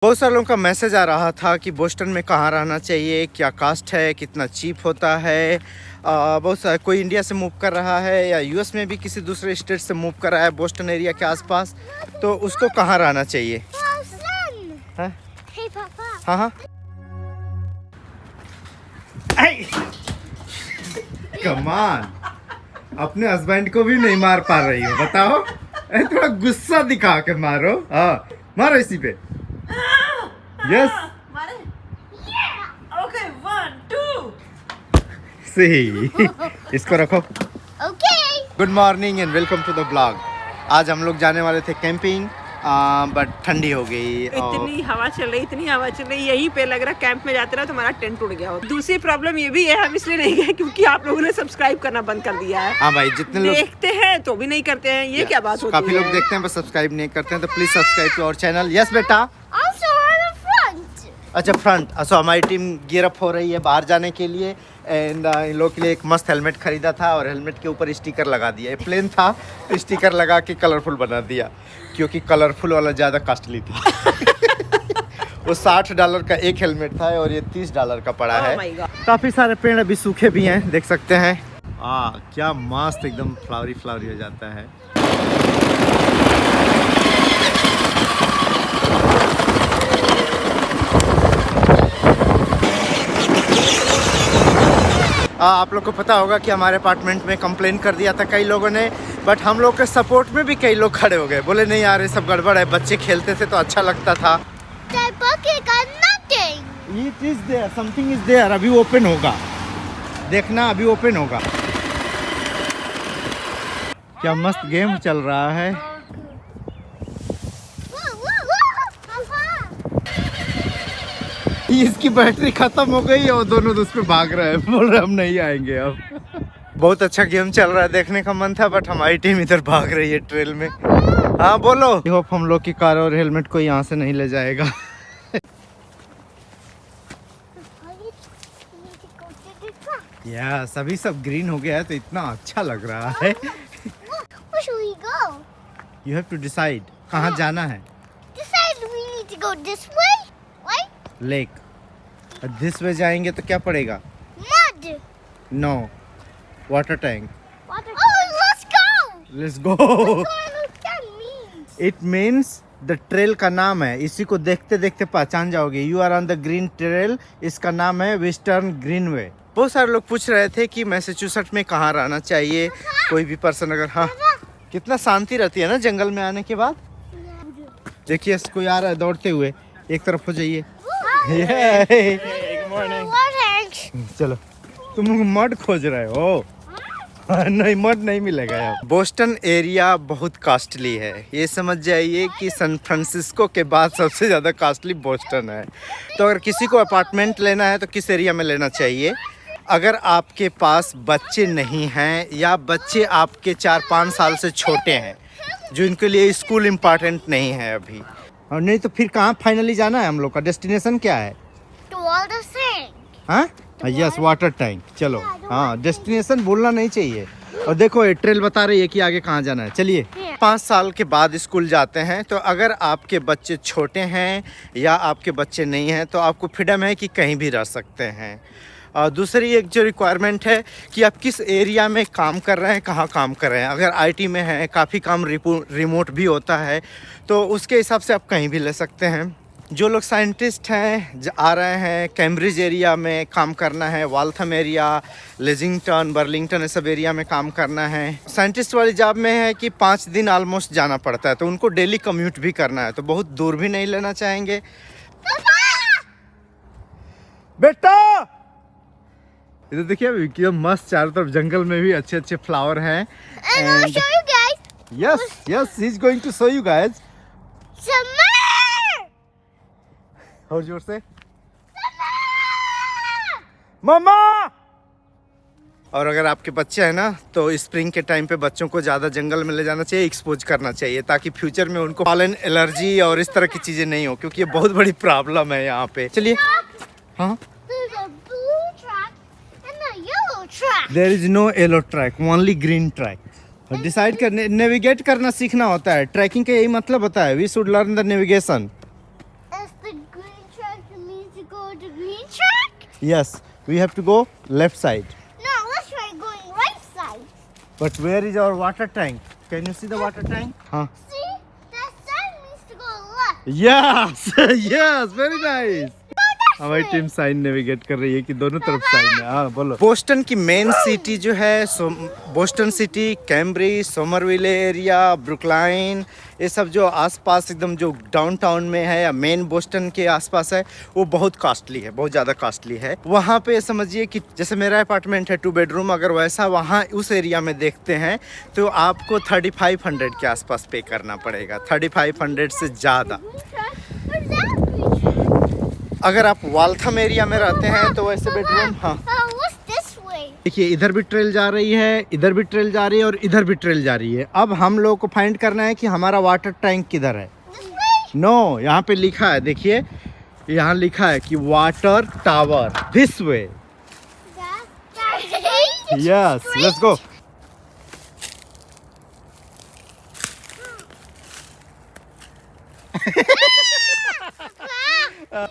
बहुत सारे लोगों का मैसेज आ रहा था कि बोस्टन में कहाँ रहना चाहिए, क्या कास्ट है, कितना चीप होता है। बहुत सारा कोई इंडिया से मूव कर रहा है या यूएस में भी किसी दूसरे स्टेट से मूव कर रहा है बोस्टन एरिया के आसपास, तो उसको कहाँ रहना चाहिए। हाँ हाँ हाँ कमान, अपने हस्बैंड को भी नहीं मार पा रही हो, बताओ। थोड़ा गुस्सा दिखा के मारो। हाँ मारो इसी पे। यस ओके 1 2 सही। इसको रखो। Okay. Good morning and welcome to the blog. आज हम लोग जाने वाले थे कैंपिंग, बट ठंडी हो गई। इतनी हवा चल रही, यहीं पे लग रहा कैंप में जाते रहो तुम्हारा टेंट टूट गया हो। दूसरी प्रॉब्लम ये भी है, हम इसलिए नहीं गए क्योंकि आप लोगों ने सब्सक्राइब करना बंद कर दिया है। हाँ भाई, जितने लोग देखते हैं तो भी नहीं करते हैं, ये क्या बात होती है। काफी लोग देखते हैं बस सब्सक्राइब नहीं करते हैं, तो please subscribe to our channel. Yes बेटा। Also on the front. अच्छा फ्रंट। अच्छा हमारी टीम गियर अप हो रही है बाहर जाने के लिए, एंड इन लोगों के लिए एक मस्त हेलमेट खरीदा था और हेलमेट के ऊपर स्टिकर लगा दिया। प्लेन था तो स्टिकर लगा के कलरफुल बना दिया, क्योंकि कलरफुल वाला ज़्यादा कॉस्टली था। वो $60 का एक हेलमेट था और ये $30 का पड़ा है। Oh my God. काफ़ी सारे पेड़ अभी सूखे भी हैं, देख सकते हैं। क्या मस्त एकदम फ्लावरी फ्लावरी हो जाता है। आप लोग को पता होगा कि हमारे अपार्टमेंट में कंप्लेन कर दिया था कई लोगों ने, बट हम लोग के सपोर्ट में भी कई लोग खड़े हो गए, बोले नहीं यार ये सब गड़बड़ है, बच्चे खेलते थे तो अच्छा लगता था। That bucket got nothing. It is there, something is there। अभी ओपन होगा, देखना अभी ओपन होगा। क्या मस्त गेम चल रहा है। इसकी बैटरी खत्म हो गई और दोनों उस पे भाग रहे हैं, बोल रहे हम नहीं आएंगे अब। बहुत अच्छा गेम चल रहा है, देखने का मन था, बट हमारी टीम इधर भाग रही है ट्रेल में। हाँ बोलो। होप हम लोग की कार और हेलमेट को यहाँ से नहीं ले जाएगा। या सभी सब ग्रीन हो गया है तो इतना अच्छा लग रहा है। Where should we go? You have to decide कहाँ जाना है। Decide we need to go this way, right? Lake. This way जाएंगे तो क्या पड़ेगा। Mud. No, water tank. Water. Oh, let's go. Let's go. What that means? It means the trail का नाम है, इसी को देखते देखते पहचान जाओगे। You are on the green trail, इसका नाम है वेस्टर्न ग्रीनवे। बहुत सारे लोग पूछ रहे थे कि मैसेच्यूसेट्स में कहाँ रहना चाहिए, कोई भी पर्सन अगर। हाँ कितना शांति रहती है ना जंगल में आने के बाद। देखिए कोई आ रहा है दौड़ते हुए, एक तरफ हो जाइए। Water. चलो, तुम मड खोज रहे हो। नहीं मड नहीं मिलेगा यार। बोस्टन एरिया बहुत कॉस्टली है, ये समझ जाइए कि सैन फ्रांसिस्को के बाद सबसे ज़्यादा कॉस्टली बोस्टन है। तो अगर किसी को अपार्टमेंट लेना है तो किस एरिया में लेना चाहिए। अगर आपके पास बच्चे नहीं हैं या बच्चे आपके 4-5 साल से छोटे हैं, जो इनके लिए स्कूल इम्पॉर्टेंट नहीं है अभी, और नहीं तो फिर कहाँ फाइनली जाना है हम लोग का डेस्टिनेशन क्या है। The water thing. हाँ यस, वाटर टैंक। चलो हाँ, डेस्टिनेशन बोलना नहीं चाहिए। और देखो ये ट्रेल बता रही है कि आगे कहाँ जाना है। चलिए 5 साल के बाद स्कूल जाते हैं, तो अगर आपके बच्चे छोटे हैं या आपके बच्चे नहीं हैं तो आपको फ्रीडम है कि कहीं भी रह सकते हैं। और दूसरी एक जो रिक्वायरमेंट है कि आप किस एरिया में काम कर रहे हैं, कहाँ काम कर रहे हैं। अगर आईटी में है, काफ़ी काम रिमोट भी होता है, तो उसके हिसाब से आप कहीं भी ले सकते हैं। जो लोग साइंटिस्ट हैं आ रहे हैं कैम्ब्रिज एरिया में काम करना है, वाल्थम एरिया, लेजिंगटन, बर्लिंगटन, ये सब एरिया में काम करना है। साइंटिस्ट वाली जॉब में है कि 5 दिन ऑलमोस्ट जाना पड़ता है, तो उनको डेली कम्यूट भी करना है, तो बहुत दूर भी नहीं लेना चाहेंगे। बेटा इधर देखिए अभी क्या मस्त, चारों तरफ जंगल में भी अच्छे अच्छे फ्लावर हैं। And I'll show you guys. Yes he is going to show you guys. Summer. और जोर से मम्मा। और अगर आपके बच्चे हैं ना, तो स्प्रिंग के टाइम पे बच्चों को ज़्यादा जंगल में ले जाना चाहिए, एक्सपोज करना चाहिए, ताकि फ्यूचर में उनको पॉलन एलर्जी और इस तरह की चीज़ें नहीं हो, क्योंकि ये बहुत बड़ी प्रॉब्लम है यहाँ पे। चलिए हाँ, There's a blue track and a yellow track. There is no yellow track, only green track. Decide करने, नेविगेट करना सीखना होता है। ट्रैकिंग का यही मतलब होता है, we should learn the navigation. It's the means to go to green track? Yes, we have to go left side. No, let's try going right side. But where is our water tank? Can you see the water tank? हाँ. See? That side means to go left. Yes, yes, very nice. Go हमारी that team way. साइन navigate कर रही है कि दोनों तरफ sign है। हाँ बोलो। बोस्टन की मेन सिटी जो है Boston city, Cambridge, Somerville area, Brookline, ये सब जो आसपास एकदम जो डाउनटाउन में है या मेन बोस्टन के आसपास है, वो बहुत कॉस्टली है, बहुत ज़्यादा कॉस्टली है। वहाँ पे समझिए कि जैसे मेरा अपार्टमेंट है 2 बेडरूम, अगर वैसा वहाँ उस एरिया में देखते हैं तो आपको 3500 के आसपास पे करना पड़ेगा, 3500 से ज़्यादा। Green track? Where's that green track? अगर आप वाल्थम एरिया में रहते हैं तो वैसे बेडरूम, हाँ What's this way? देखिए इधर भी ट्रेल जा रही है, इधर भी ट्रेल जा रही है और इधर भी ट्रेल जा रही है। अब हम लोगों को फाइंड करना है कि हमारा वाटर टैंक किधर है। This way? नो, यहाँ पे लिखा है, देखिए यहाँ लिखा है कि water tower this way. That yes, let's go.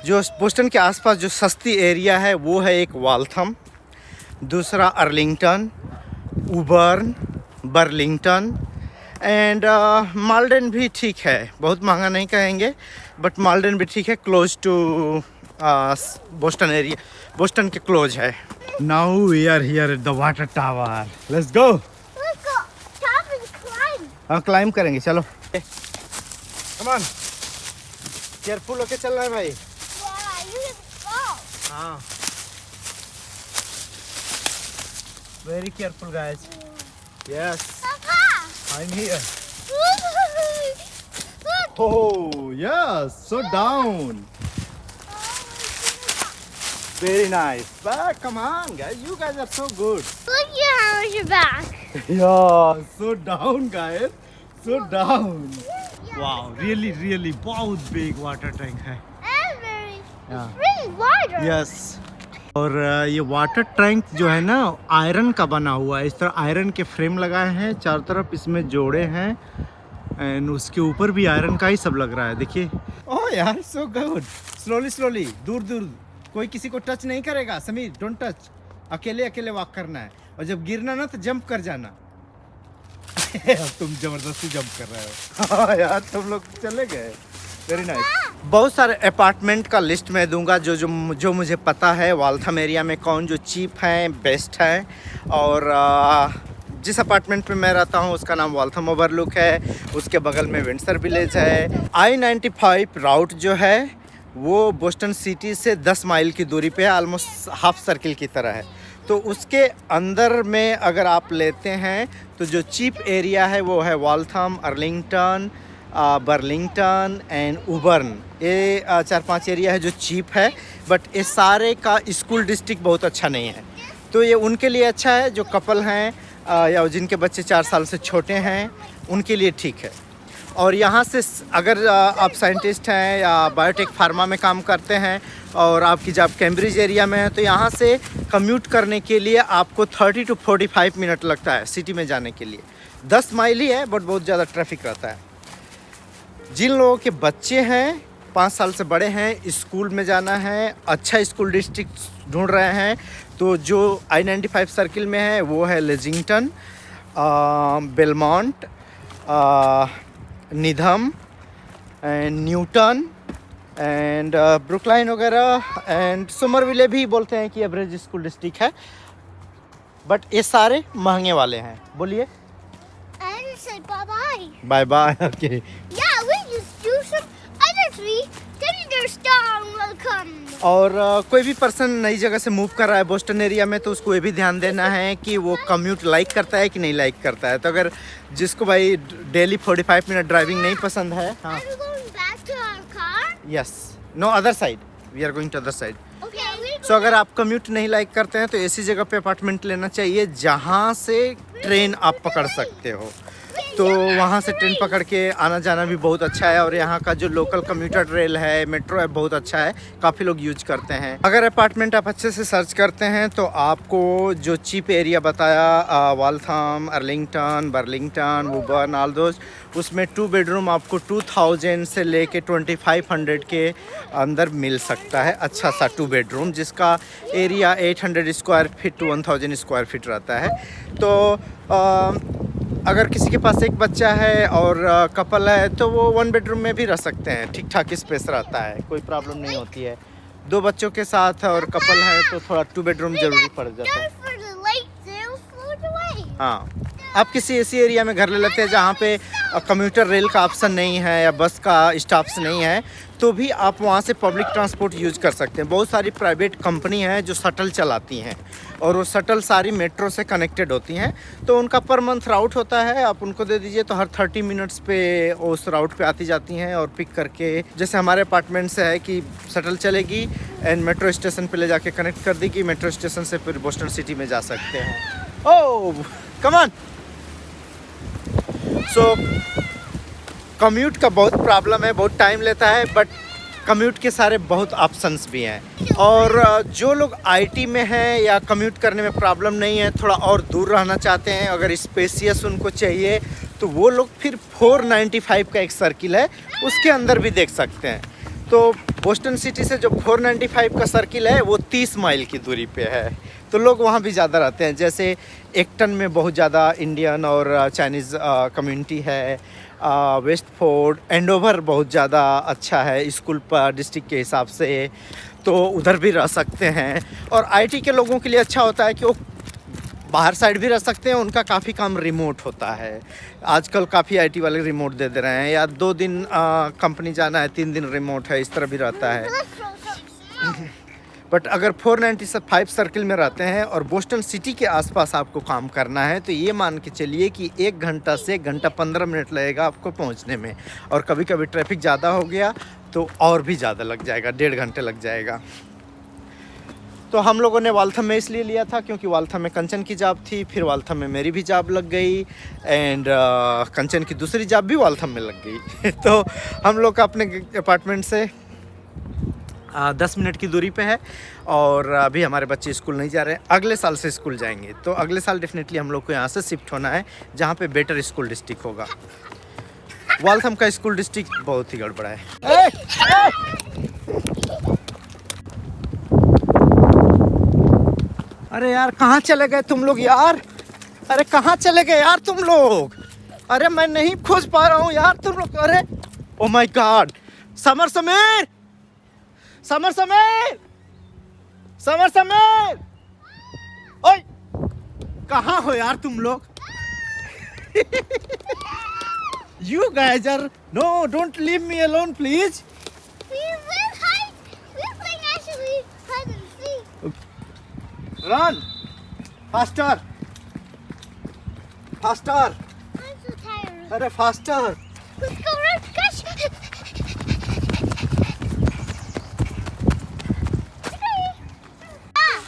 जो बोस्टन के आसपास जो सस्ती एरिया है वो है एक वाल्थम, दूसरा अर्लिंगटन, उबर्न, बर्लिंगटन एंड माल्डन भी ठीक है, बहुत महंगा नहीं कहेंगे बट माल्डन भी ठीक है, close to Boston area, Boston के क्लोज है। Now we are here at the water tower, let's go. Let's go. Top and climb. हाँ क्लाइम करेंगे, चलो। कम ऑन, केयरफुल होके चलना है भाई। Yeah, you can go. हाँ, very careful guys. Yes, Papa. I am here. Look. Oh, yes, so down. Very nice. But come on, guys, you guys are so good. Look at how much your back. Yeah, so down, guys, so down. Wow, really, really, बहुत big water tank है. And very Yeah. spring water. Yes. और ये water tank जो है ना iron का बना हुआ है, इस तरह आयरन के फ्रेम लगाए हैं, चारों तरफ इसमें जोड़े हैं एंड उसके ऊपर भी आयरन का ही सब लग रहा है, देखिए। ओह यार, सो गुड। स्लोली स्लोली, दूर दूर, कोई किसी को टच नहीं करेगा। समीर, डोंट टच, अकेले अकेले वॉक करना है और जब गिरना ना तो जंप कर जाना। अब तुम जबरदस्ती जंप कर रहे हो। हाँ यार, तुम लोग चले गए। Very nice. बहुत सारे अपार्टमेंट का लिस्ट मैं दूंगा जो मुझे पता है वाल्थम एरिया में कौन जो चीप हैं, बेस्ट हैं। और जिस अपार्टमेंट में मैं रहता हूँ उसका नाम वाल्थम ओवरलुक है, उसके बगल में विंडसर विलेज है। I-95 राउट जो है वो बोस्टन सिटी से 10 माइल की दूरी पे है, ऑलमोस्ट हाफ सर्किल की तरह है। तो उसके अंदर में अगर आप लेते हैं तो जो चीप एरिया है वो है वाल्थम, अर्लिंगटन, बर्लिंगटन एंड उबर्न। ये 4-5 एरिया है जो चीप है, बट ये सारे का स्कूल डिस्ट्रिक्ट बहुत अच्छा नहीं है। तो ये उनके लिए अच्छा है जो कपल हैं या जिनके बच्चे 4 साल से छोटे हैं, उनके लिए ठीक है। और यहाँ से अगर आप साइंटिस्ट हैं या बायोटेक फार्मा में काम करते हैं और आपकी जॉब कैम्ब्रिज एरिया में है तो यहाँ से कम्यूट करने के लिए आपको 30 to 45 मिनट लगता है सिटी में जाने के लिए। 10 माइल ही है बट बहुत ज़्यादा ट्रैफिक रहता है। जिन लोगों के बच्चे हैं 5 साल से बड़े हैं, स्कूल में जाना है, अच्छा स्कूल डिस्ट्रिक्ट ढूंढ रहे हैं, तो जो I-95 सर्किल में है वो है Lexington, Belmont, Needham and Newton and Brookline वगैरह एंड सोमरविले भी बोलते हैं कि एवरेज स्कूल डिस्ट्रिक्ट है, बट ये सारे महंगे वाले हैं। बोलिए And say bye-bye. Bye bye. Okay, Yeah, we just do some other tree. Teddy bear star will come. और कोई भी पर्सन नई जगह से मूव कर रहा है बोस्टन एरिया में तो उसको ये भी ध्यान देना है कि वो कम्यूट लाइक करता है कि नहीं लाइक करता है। तो अगर जिसको भाई डेली 45 मिनट ड्राइविंग नहीं पसंद है, हाँ, Are we going back to our car? Yes, no other side, we are going to other side. Okay, we're so अगर आप कम्यूट नहीं लाइक करते हैं तो ऐसी जगह पे अपार्टमेंट लेना चाहिए जहाँ से ट्रेन आप पकड़ सकते हो। तो वहाँ से ट्रेन पकड़ के आना जाना भी बहुत अच्छा है। और यहाँ का जो लोकल कम्यूटर रेल है, मेट्रो है, बहुत अच्छा है, काफ़ी लोग यूज करते हैं। अगर अपार्टमेंट आप अच्छे से सर्च करते हैं तो आपको जो चीप एरिया बताया, Waltham, Arlington, Burlington, Woburn, all those, उसमें 2 बेडरूम आपको 2000 से लेके 2500 के अंदर मिल सकता है। अच्छा सा 2 बेडरूम जिसका area 800 square feet to 1000 square feet रहता है। तो अगर किसी के पास एक बच्चा है और कपल है तो वो 1 बेडरूम में भी रह सकते हैं, ठीक ठाक स्पेस रहता है, कोई प्रॉब्लम नहीं होती है। 2 बच्चों के साथ और कपल है तो थोड़ा 2 बेडरूम जरूरी पड़ जाता है। For the light, they'll float away. हाँ, आप किसी ऐसी एरिया में घर ले लेते हैं जहाँ पे कम्यूटर रेल का ऑप्शन नहीं है या बस का स्टॉप्स नहीं है, तो भी आप वहाँ से पब्लिक ट्रांसपोर्ट यूज कर सकते हैं। बहुत सारी प्राइवेट कंपनी हैं जो शटल चलाती हैं और वो शटल सारी मेट्रो से कनेक्टेड होती हैं, तो उनका पर मंथ राउट होता है, आप उनको दे दीजिए तो हर 30 मिनट्स पे उस राउट पे आती जाती हैं और पिक करके, जैसे हमारे अपार्टमेंट से है कि शटल चलेगी एंड मेट्रो स्टेशन पे ले जाके कनेक्ट कर देगी, मेट्रो स्टेशन से फिर बोस्टन सिटी में जा सकते हैं। ओह कम ऑन। सो कम्यूट का बहुत प्रॉब्लम है, बहुत टाइम लेता है, बट कम्यूट के सारे बहुत ऑप्शंस भी हैं। और जो लोग आईटी में हैं या कम्यूट करने में प्रॉब्लम नहीं है, थोड़ा और दूर रहना चाहते हैं, अगर स्पेसियस उनको चाहिए तो वो लोग फिर 495 का एक सर्किल है, उसके अंदर भी देख सकते हैं। तो बोस्टन सिटी से जो 495 का सर्किल है वो 30 माइल की दूरी पे है, तो लोग वहाँ भी ज़्यादा रहते हैं। जैसे एक्टन में बहुत ज़्यादा इंडियन और चाइनीज़ कम्युनिटी है, वेस्टफोर्ड, एंडोवर बहुत ज़्यादा अच्छा है स्कूल पर डिस्ट्रिक्ट के हिसाब से, तो उधर भी रह सकते हैं। और आईटी के लोगों के लिए अच्छा होता है कि वो बाहर साइड भी रह सकते हैं, उनका काफ़ी काम रिमोट होता है। आजकल काफ़ी आईटी वाले रिमोट दे दे रहे हैं, या 2 दिन कंपनी जाना है, 3 दिन रिमोट है, इस तरह भी रहता है। बट अगर 495 सर्किल में रहते हैं और बोस्टन सिटी के आसपास आपको काम करना है तो ये मान के चलिए कि 1 घंटा से 1 घंटा 15 मिनट लगेगा आपको पहुंचने में, और कभी कभी ट्रैफिक ज़्यादा हो गया तो और भी ज़्यादा लग जाएगा, 1.5 घंटे लग जाएगा। तो हम लोगों ने वाल्थम में इसलिए लिया था क्योंकि वाल्थम में कंचन की जॉब थी, फिर वाल्थम में मेरी भी जॉब लग गई, एंड कंचन की दूसरी जॉब भी वाल्थम में लग गई। तो हम लोग अपने अपार्टमेंट से 10 मिनट की दूरी पे है, और अभी हमारे बच्चे स्कूल नहीं जा रहे हैं, अगले साल से स्कूल जाएंगे। तो अगले साल डेफिनेटली हम लोग को यहाँ से शिफ्ट होना है जहाँ पे बेटर स्कूल डिस्ट्रिक्ट होगा। वाल्थम का स्कूल डिस्ट्रिक्ट बहुत ही गड़बड़ा है। अरे यार कहाँ चले गए तुम लोग यार, अरे कहाँ चले गए यार तुम लोग, अरे मैं नहीं खोज पा रहा हूँ यार तुम लोग। अरे oh my God, summer Sameer, summer Sameer, summer Sameer, ओए कहाँ हो यार तुम लोग? You guys are, no, don't leave me alone please. We're playing actually hide and seek. Run, faster, faster. I'm so tired. अरे faster. Let's go run, gosh.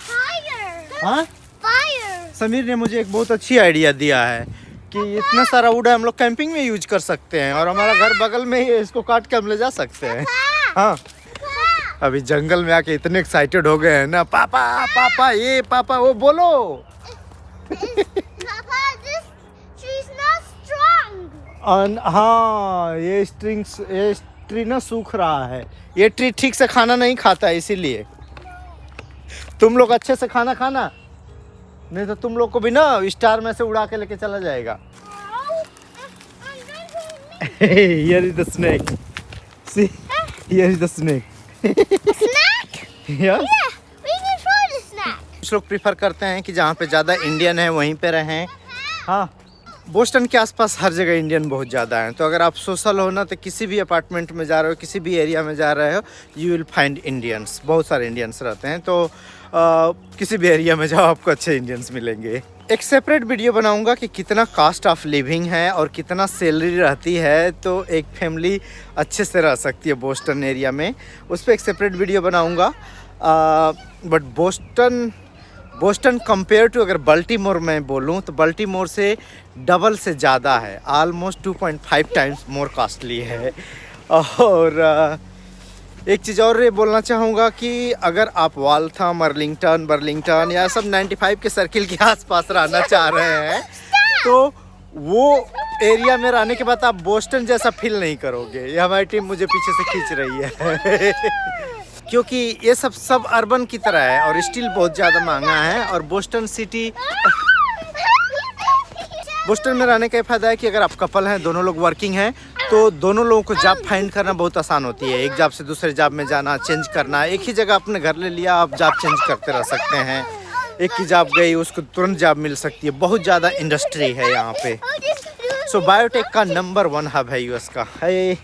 Fire. हाँ, Fire. Sameer ने मुझे एक बहुत अच्छी आइडिया दिया है कि इतना सारा वुड हम लोग कैंपिंग में यूज कर सकते हैं, और हमारा घर बगल में ही है, इसको काट के हम ले जा सकते हैं। हाँ, अभी जंगल में आके इतने एक्साइटेड हो गए हैं ना, पापा पापा ये पापा वो बोलो। Papa, this tree's not strong. हाँ, ये ट्री ना सूख रहा है, ये ट्री ठीक से खाना नहीं खाता है, इसीलिए। तुम लोग अच्छे से खाना खाना, नहीं तो तुम लोग को भी ना स्टार में से उड़ा के लेके चला जाएगा। Here is the snake. See, here is the snake. Snack? Yes. Yeah, we can try the snack. कुछ लोग प्रीफर करते हैं कि जहाँ पे ज़्यादा इंडियन है वहीं पे रहें। हाँ, बोस्टन के आसपास हर जगह इंडियन बहुत ज़्यादा हैं, तो अगर आप सोशल हो ना तो किसी भी अपार्टमेंट में जा रहे हो, किसी भी एरिया में जा रहे हो, यू विल फाइंड इंडियंस, बहुत सारे इंडियंस रहते हैं। तो किसी भी एरिया में जाओ आपको अच्छे इंडियंस मिलेंगे। एक सेपरेट वीडियो बनाऊंगा कि कितना कॉस्ट ऑफ लिविंग है और कितना सैलरी रहती है, तो एक फैमिली अच्छे से रह सकती है बोस्टन एरिया में, उस पर एक सेपरेट वीडियो बनाऊंगा। But Boston Boston compare to अगर बल्टीमोर में बोलूँ तो बल्टीमोर से डबल से ज़्यादा है, ऑलमोस्ट 2.5 टाइम्स मोर कॉस्टली है। और एक चीज़ और ये बोलना चाहूँगा कि अगर आप वाल्थम, बर्लिंगटन या सब 95 के सर्किल के आसपास रहना चाह रहे हैं तो वो एरिया में रहने के बाद आप बोस्टन जैसा फील नहीं करोगे। ये हमारी टीम मुझे पीछे से खींच रही है क्योंकि ये सब अर्बन की तरह है और स्टील बहुत ज़्यादा महंगा है। और बोस्टन में रहने का फ़ायदा है कि अगर आप कपल हैं, दोनों लोग वर्किंग हैं, तो दोनों लोगों को जॉब फाइंड करना बहुत आसान होती है। एक जॉब से दूसरे जॉब में जाना, चेंज करना, एक ही जगह अपने घर ले लिया, आप जॉब चेंज करते रह सकते हैं। एक की जॉब गई उसको तुरंत जॉब मिल सकती है। बहुत ज़्यादा इंडस्ट्री है यहाँ पे। सो बायोटेक का नंबर 1 हब है यूएस का। Hey,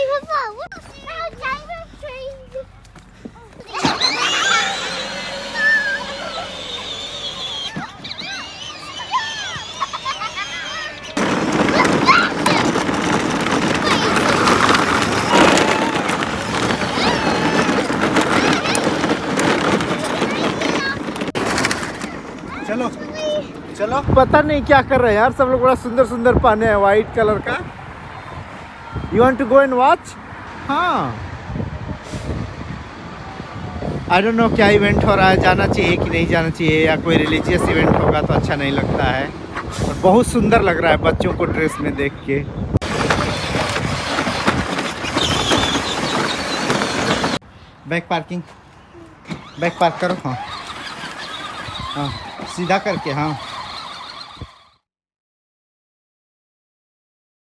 Papa, look! Diamond tree. चलो चलो, पता नहीं क्या कर रहे हैं यार, सब लोग बड़ा सुंदर सुंदर पहने हैं वाइट कलर का। You want to go and watch? हाँ, आई डोंट नो क्या इवेंट हो रहा है, जाना चाहिए कि नहीं जाना चाहिए, या कोई रिलीजियस इवेंट होगा तो अच्छा नहीं लगता है। और बहुत सुंदर लग रहा है बच्चों को ड्रेस में देख के। बैक पार्किंग, बैक पार्क करो। हाँ हाँ, सीधा करके। हाँ